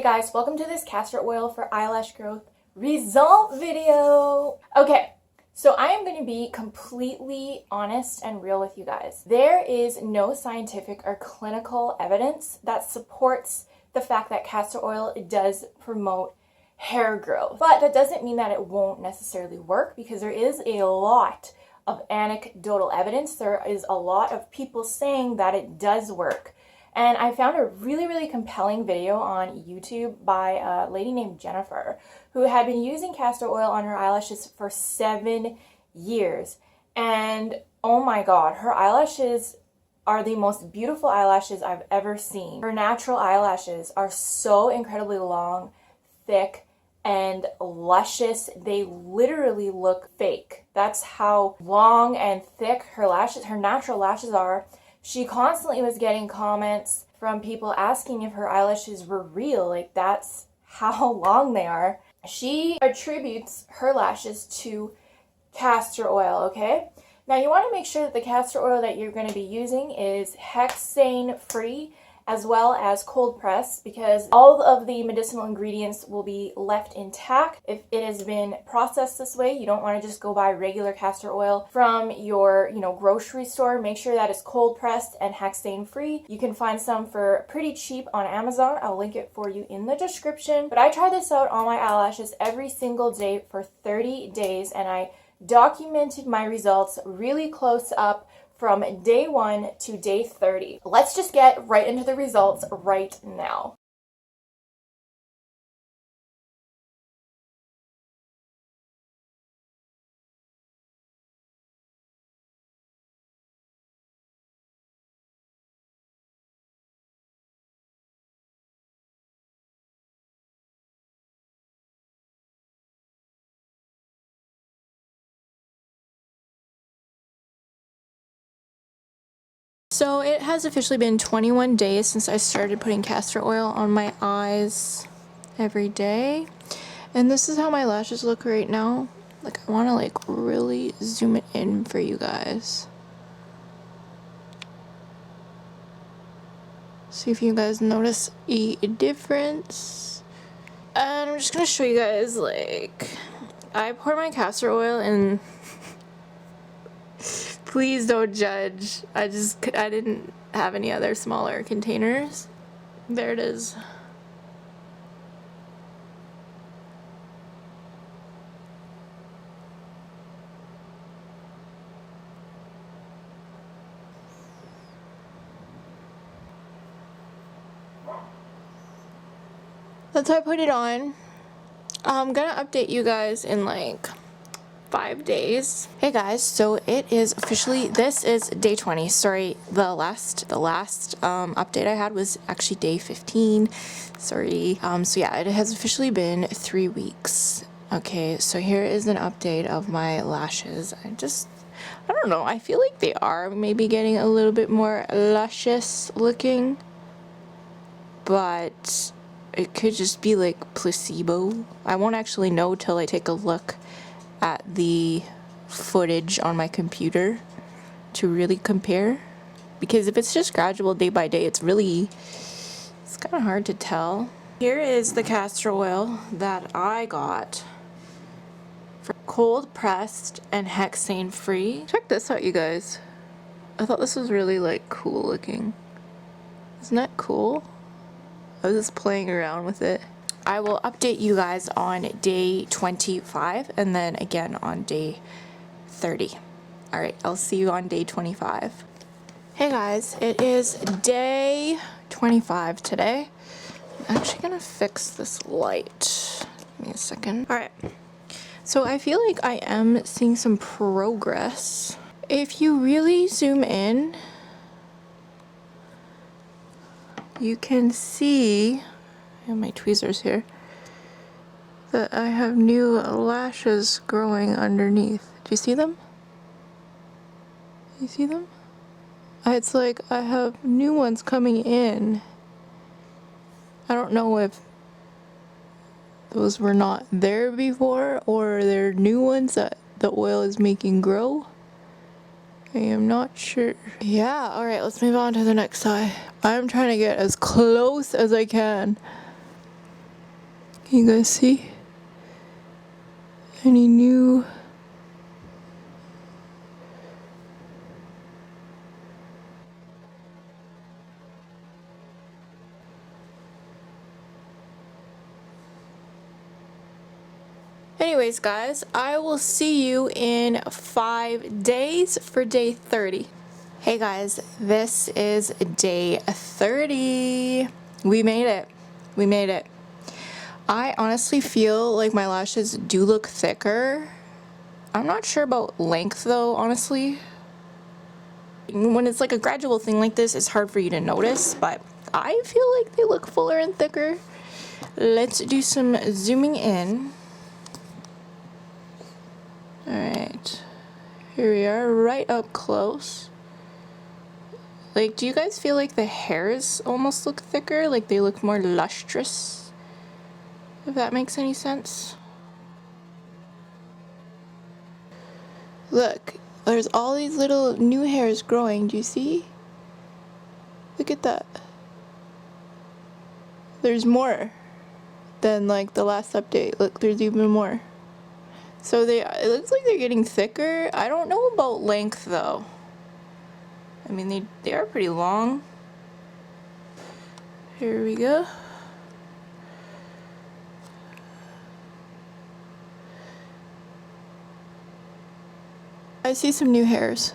guys, welcome to this castor oil for eyelash growth result video. Okay, so I am going to be completely honest and real with you guys. There is no scientific or clinical evidence that supports the fact that castor oil does promote hair growth. But that doesn't mean that it won't necessarily work, because there is a lot of anecdotal evidence. There is a lot of people saying that it does work. And I found a really compelling video on YouTube by a lady named Jennifer, who had been using castor oil on her eyelashes for 7 years. And oh my god, her eyelashes are the most beautiful eyelashes I've ever seen. Her natural eyelashes are so incredibly long, thick, and luscious. They literally look fake. That's how long and thick her natural lashes are. She constantly was getting comments from people asking if her eyelashes were real, like that's how long they are. She attributes her lashes to castor oil, okay? Now you want to make sure that the castor oil that you're going to be using is hexane free, as well as cold pressed, because all of the medicinal ingredients will be left intact if it has been processed this way. You don't want to just go buy regular castor oil from your, grocery store. Make sure that it's cold pressed and hexane free. You can find some for pretty cheap on Amazon. I'll link it for you in the description. But I try this out on my eyelashes every single day for 30 days, and I documented my results really close up from day 1 to day 30. Let's just get right into the results right now. So it has officially been 21 days since I started putting castor oil on my eyes every day. And this is how my lashes look right now. Like, I want to really zoom it in for you guys. See if you guys notice a difference. And I'm just going to show you guys, I pour my castor oil in. Please don't judge. I didn't have any other smaller containers. There it is. That's how I put it on. I'm gonna update you guys in 5 days. Hey guys, so it is officially, this is day 20. Sorry, the last update I had was actually day 15. Sorry. So yeah, it has officially been 3 weeks. Okay, so here is an update of my lashes. I don't know, I feel like they are maybe getting a little bit more luscious looking, but it could just be placebo. I won't actually know till I take a look at the footage on my computer to really compare, because if it's just gradual day by day, it's kind of hard to tell. Here is the castor oil that I got for cold pressed and hexane free. Check this out, you guys. I thought this was really cool looking. Isn't that cool? I was just playing around with it. I will update you guys on day 25 and then again on day 30. Alright, I'll see you on day 25. Hey guys, it is day 25 today. I'm actually gonna fix this light. Give me a second. Alright, so I feel like I am seeing some progress. If you really zoom in, you can see, I have my tweezers here, that I have new lashes growing underneath. Do you see them? You see them? It's like I have new ones coming in. I don't know if those were not there before or they're new ones that the oil is making grow. I am not sure. Yeah, alright, let's move on to the next eye. I'm trying to get as close as I can. Can you guys see? Any new? Anyways, guys, I will see you in 5 days for day 30. Hey guys, this is day 30. We made it. We made it. I honestly feel like my lashes do look thicker. I'm not sure about length though, honestly. When it's like a gradual thing like this, it's hard for you to notice, but I feel like they look fuller and thicker. Let's do some zooming in. Alright, here we are, right up close. Like, do you guys feel like the hairs almost look thicker? Like they look more lustrous? If that makes any sense. Look, there's all these little new hairs growing, do you see? Look at that. There's more than like the last update. Look, there's even more. So it looks like they're getting thicker. I don't know about length though. I mean, they are pretty long. Here we go. I see some new hairs.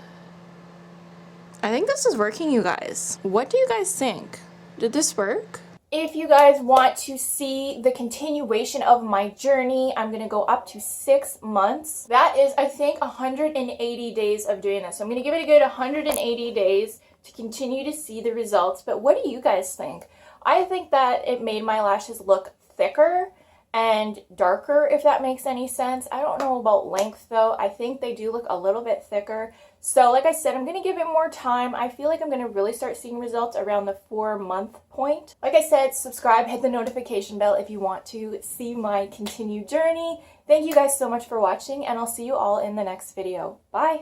I think this is working, you guys. What do you guys think? Did this work? If you guys want to see the continuation of my journey, I'm going to go up to 6 months. That is, I think, 180 days of doing this. So I'm going to give it a good 180 days to continue to see the results. But what do you guys think? I think that it made my lashes look thicker and darker, if that makes any sense. I don't know about length though. I think they do look a little bit thicker. So like I said, I'm going to give it more time. I feel like I'm going to really start seeing results around the 4-month point. Like I said, subscribe, hit the notification bell if you want to see my continued journey. Thank you guys so much for watching, and I'll see you all in the next video. Bye!